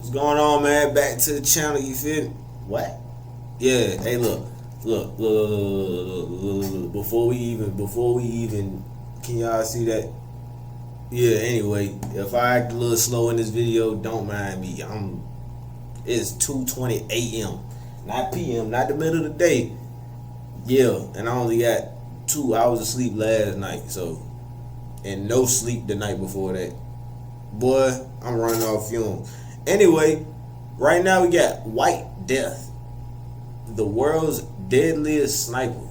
What's going on, man? Back to the channel, you feel me? What? Yeah, hey, look. Before we even, can y'all see that? Yeah, anyway, if I act a little slow in this video, don't mind me. It's 2:20 a.m. Not p.m., not the middle of the day. Yeah, and I only got 2 hours of sleep last night, so, and no sleep the night before that. Boy, I'm running off fumes. Anyway, right now we got White Death, the world's deadliest sniper.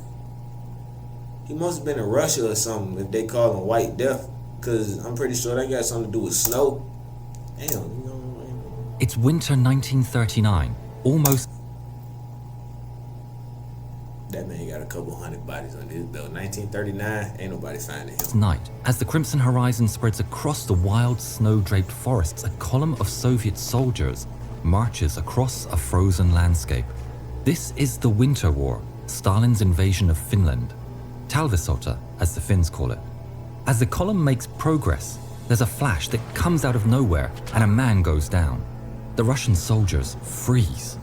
He must have been in Russia or something if they call him White Death, because I'm pretty sure that got something to do with snow. Damn. It's winter 1939, almost. That man got a couple hundred bodies on his belt. 1939, ain't nobody finding him. Night, as the crimson horizon spreads across the wild snow-draped forests, a column of Soviet soldiers marches across a frozen landscape. This is the Winter War, Stalin's invasion of Finland, Talvisota, as the Finns call it. As the column makes progress, there's a flash that comes out of nowhere and a man goes down. The Russian soldiers freeze.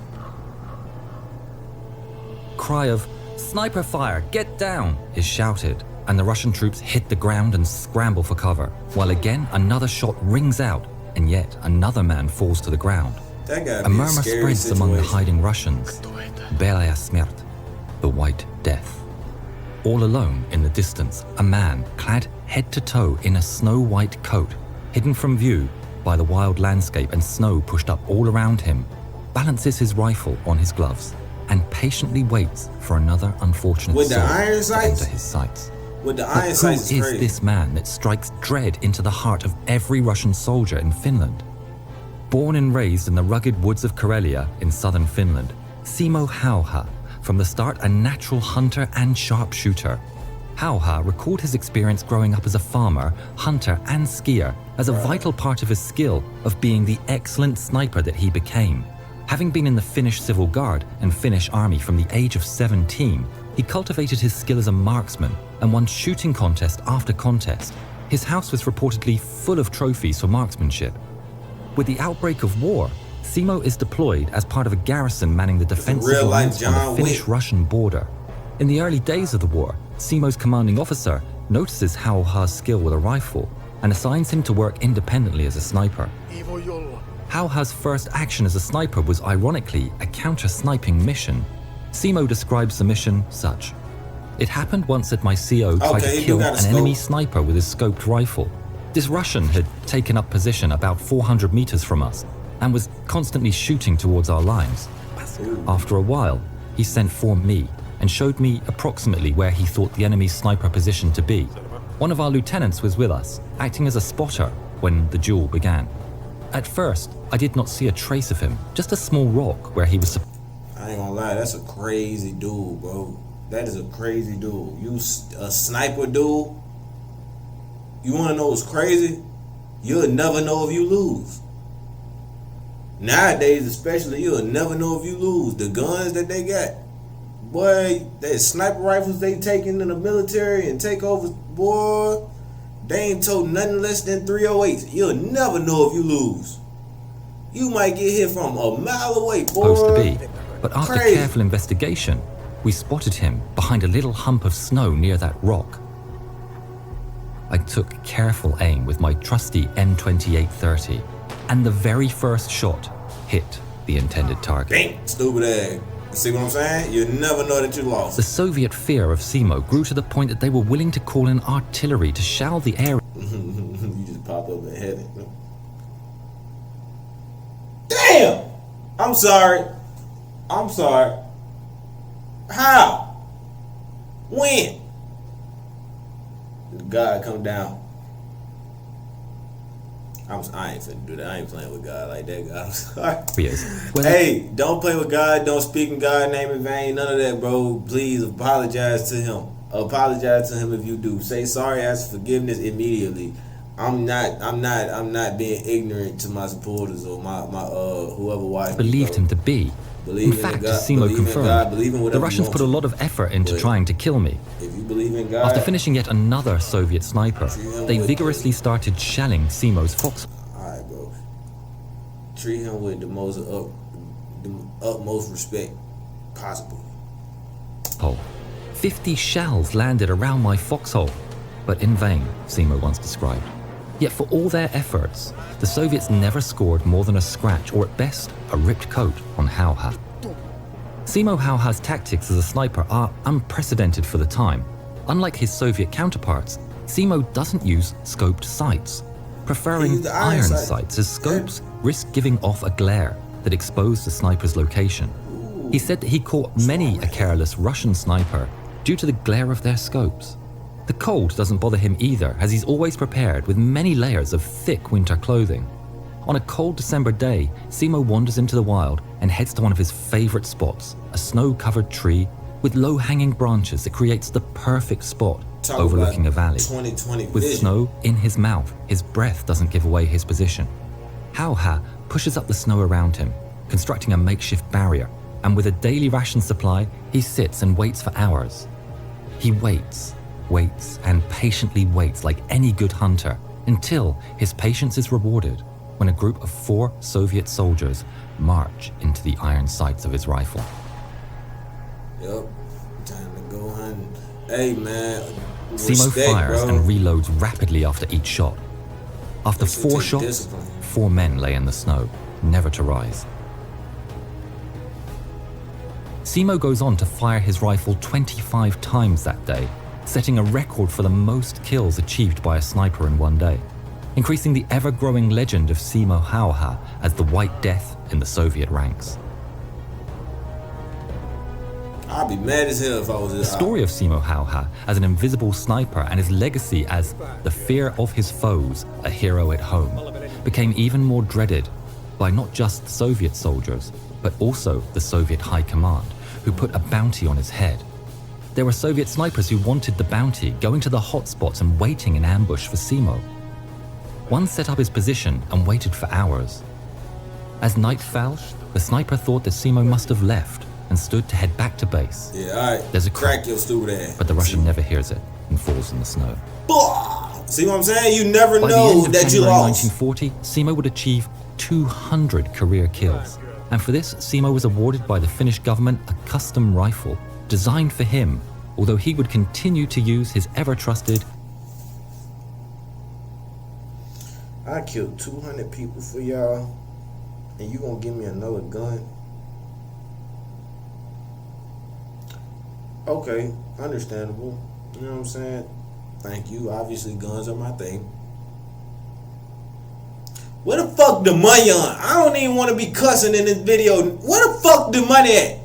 Cry of "Sniper fire, get down!" is shouted, and the Russian troops hit the ground and scramble for cover, while again another shot rings out, and yet another man falls to the ground. A murmur spreads among the hiding Russians. Belaya smert, the White Death. All alone in the distance, a man clad head to toe in a snow-white coat, hidden from view by the wild landscape and snow pushed up all around him, balances his rifle on his gloves and patiently waits for another unfortunate soul to enter his sights. With the iron sights, who is this man that strikes dread into the heart of every Russian soldier in Finland? Born and raised in the rugged woods of Karelia in southern Finland, Simo Hauha, from the start a natural hunter and sharpshooter. Hauha recalled his experience growing up as a farmer, hunter and skier as a vital part of his skill of being the excellent sniper that he became. Having been in the Finnish Civil Guard and Finnish Army from the age of 17, he cultivated his skill as a marksman and won shooting contest after contest. His house was reportedly full of trophies for marksmanship. With the outbreak of war, Simo is deployed as part of a garrison manning the defensive lines on the Finnish-Russian border. In the early days of the war, Simo's commanding officer notices Hauha's skill with a rifle and assigns him to work independently as a sniper. Hauha's first action as a sniper was ironically a counter-sniping mission. Simo describes the mission such: "It happened once that my CO tried to kill an enemy sniper with his scoped rifle. This Russian had taken up position about 400 meters from us and was constantly shooting towards our lines. After a while, he sent for me and showed me approximately where he thought the enemy's sniper position to be. One of our lieutenants was with us, acting as a spotter when the duel began. At first, I did not see a trace of him, just a small rock where he was." I ain't gonna lie, that's a crazy dude, bro. That is a crazy dude. You a sniper dude? You wanna know what's crazy? You'll never know if you lose. Nowadays, especially, you'll never know if you lose. The guns that they got, boy, that sniper rifles they take into the military and take over, boy, they ain't told nothing less than 308. You'll never know if you lose. You might get hit from a mile away, boy. Supposed to be. But after careful investigation, we spotted him behind a little hump of snow near that rock. I took careful aim with my trusty M2830, and the very first shot hit the intended target. Dang, stupid ass. See what I'm saying? You never know that you lost. The Soviet fear of Simo grew to the point that they were willing to call in artillery to shell the area. You just pop up and hit it. Damn! I'm sorry. How? When? God come down. I ain't finna do that. I ain't playing with God like that, God. I'm sorry. Hey, don't play with God. Don't speak in God's name in vain. None of that, bro. Please apologize to him. Apologize to him if you do. Say sorry, ask forgiveness immediately. I'm not being ignorant to my supporters or my whoever watched me. Believed him to be. In fact, as Simo confirmed, the Russians put a lot lot of effort into trying to kill me. If you believe in God, after finishing yet another Soviet sniper, they vigorously started shelling Simo's fox. Alright, bro. treat him with the utmost respect possible. 50 shells landed around my foxhole, but in vain, Simo once described. Yet for all their efforts, the Soviets never scored more than a scratch or at best a ripped coat on Hauha. Simo Hauha's tactics as a sniper are unprecedented for the time. Unlike his Soviet counterparts, Simo doesn't use scoped sights, preferring iron sights as scopes risk giving off a glare that exposed the sniper's location. He said that he caught many a careless Russian sniper due to the glare of their scopes. The cold doesn't bother him either, as he's always prepared with many layers of thick winter clothing. On a cold December day, Simo wanders into the wild and heads to one of his favorite spots, a snow-covered tree with low-hanging branches that creates the perfect spot overlooking a valley. 2020 With vision. snow in his mouth, his breath doesn't give away his position. Hauha pushes up the snow around him, constructing a makeshift barrier, and with a daily ration supply, he sits and waits for hours. He waits, and patiently waits like any good hunter until his patience is rewarded when a group of 4 Soviet soldiers march into the iron sights of his rifle. Yep, time to go hunting. Hey man, Simo respect, fires bro. and reloads rapidly after each shot. After This will 4 take shots, discipline. 4 men lay in the snow, never to rise. Simo goes on to fire his rifle 25 times that day, setting a record for the most kills achieved by a sniper in one day, increasing the ever-growing legend of Simo Hauha as the White Death in the Soviet ranks. I'd be mad as hell if I was The this. story of Simo Hauha as an invisible sniper and his legacy as the fear of his foes, a hero at home, became even more dreaded by not just Soviet soldiers, but also the Soviet High Command, who put a bounty on his head. There were Soviet snipers who wanted the bounty, going to the hotspots and waiting in ambush for Simo. One set up his position and waited for hours. As night fell, the sniper thought that Simo must have left and stood to head back to base. Yeah, alright. There's a crack crack, your stupid ass. but the Russian never hears it and falls in the snow. See what I'm saying? You never By the know end of that you January lost. 1940, Simo would achieve 200 career kills. And for this, Simo was awarded by the Finnish government a custom rifle designed for him, although he would continue to use his ever-trusted I killed 200 people for y'all, and you gonna give me another gun? Okay, understandable. You know what I'm saying? Thank you. Obviously, guns are my thing. Where the fuck the money on? I don't even want to be cussing in this video. Where the fuck the money at?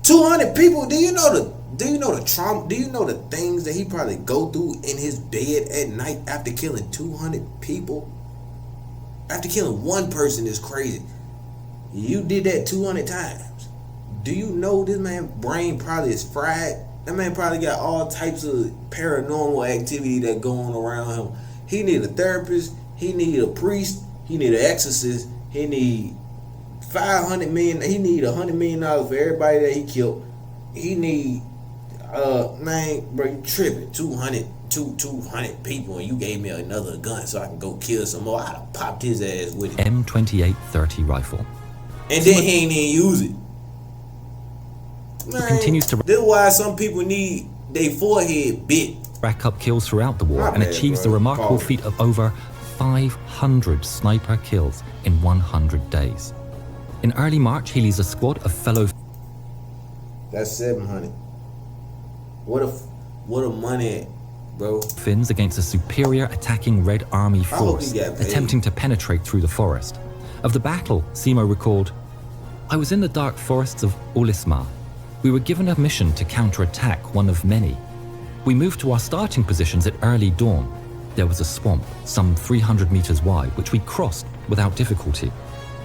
200 people. Do you know the trauma? Do you know the things that he probably go through in his bed at night after killing 200 people? After killing one person is crazy. You did that 200 times. Do you know this man's brain probably is fried? That man probably got all types of paranormal activity that going around him. He need a therapist. He need a priest. He need an exorcist. He need $500 million. He need $100 million for everybody that he killed. He need, man, bro, you tripping. 200 people, and you gave me another gun so I can go kill some more. I'd have popped his ass with it. M2830 rifle. And then he ain't even use it. Man, continues to this is why some people need their forehead bit. rack up kills throughout the war My and bad, achieves bro. the remarkable Pause. feat of over 500 sniper kills in 100 days. In early March, he leads a squad of fellow That's 700. What a money at, bro. Finns against a superior attacking Red Army I hope force he got paid. attempting to penetrate through the forest. Of the battle, Simo recalled, "I was in the dark forests of Ulisma. We were given a mission to counterattack, one of many. We moved to our starting positions at early dawn. There was a swamp, some 300 meters wide, which we crossed without difficulty.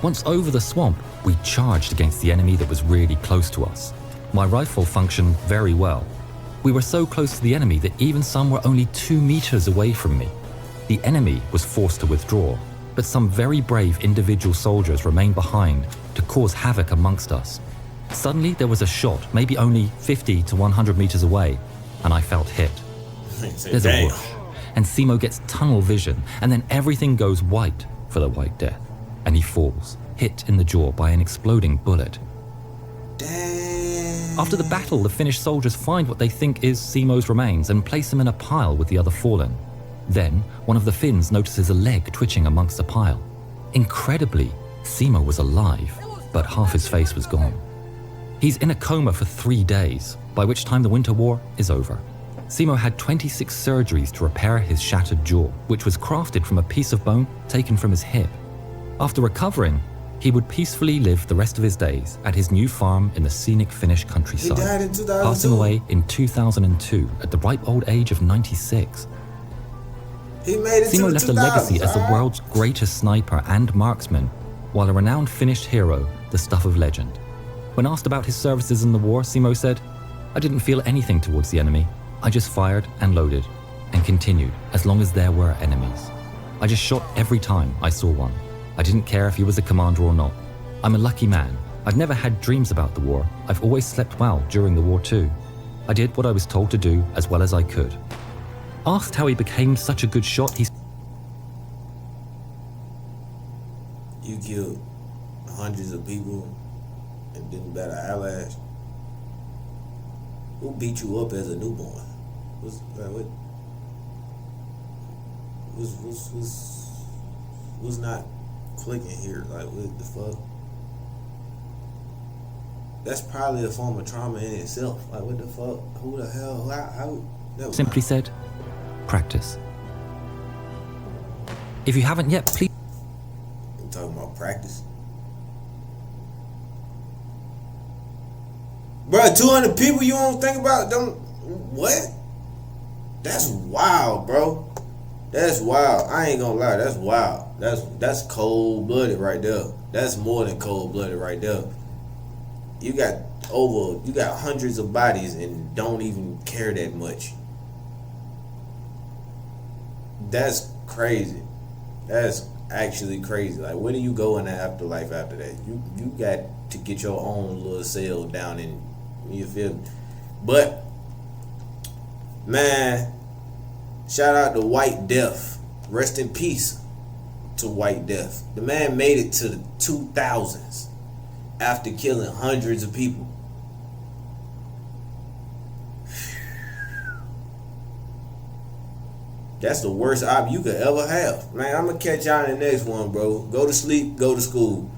Once over the swamp, we charged against the enemy that was really close to us. My rifle functioned very well. We were so close to the enemy that even some were only 2 meters away from me. The enemy was forced to withdraw, but some very brave individual soldiers remained behind to cause havoc amongst us. Suddenly there was a shot, maybe only 50 to 100 meters away, and I felt hit. There's a whoosh, and Simo gets tunnel vision, and then everything goes white for the White Death. and he falls, hit in the jaw by an exploding bullet. Damn. After the battle, the Finnish soldiers find what they think is Simo's remains and place him in a pile with the other fallen. Then, one of the Finns notices a leg twitching amongst the pile. Incredibly, Simo was alive, but half his face was gone. He's in a coma for 3 days, by which time the Winter War is over. Simo had 26 surgeries to repair his shattered jaw, which was crafted from a piece of bone taken from his hip. After recovering, he would peacefully live the rest of his days at his new farm in the scenic Finnish countryside, He died in 2002. passing away in 2002 at the ripe old age of 96. He made it Simo to left the a legacy 2000s, as the alright? world's greatest sniper and marksman, while a renowned Finnish hero, the stuff of legend. When asked about his services in the war, Simo said, "I didn't feel anything towards the enemy. I just fired and loaded, and continued as long as there were enemies. I just shot every time I saw one. I didn't care if he was a commander or not. I'm a lucky man. I've never had dreams about the war. I've always slept well during the war too. I did what I was told to do as well as I could." Asked how he became such a good shot, he You killed hundreds of people and didn't bat an eyelash. Who beat you up as a newborn? What's not clicking here? Like, what the fuck? That's probably a form of trauma in itself. Like, what the fuck? Who the hell? How simply said, "Practice. If you haven't yet, please..." I'm talking about practice. Bro, 200 people you don't think about them? What? That's wild, bro. That's wild. I ain't gonna lie, that's wild. That's cold-blooded right there. That's more than cold-blooded right there. You got hundreds of bodies and don't even care that much. That's crazy. That's actually crazy. Like, where do you go in the afterlife after that? You got to get your own little cell down in, you feel me? But man, shout out to White Death. Rest in peace to White Death. The man made it to the 2000s after killing hundreds of people. That's the worst op you could ever have. Man, I'm gonna catch y'all in the next one, bro. Go to sleep, go to school.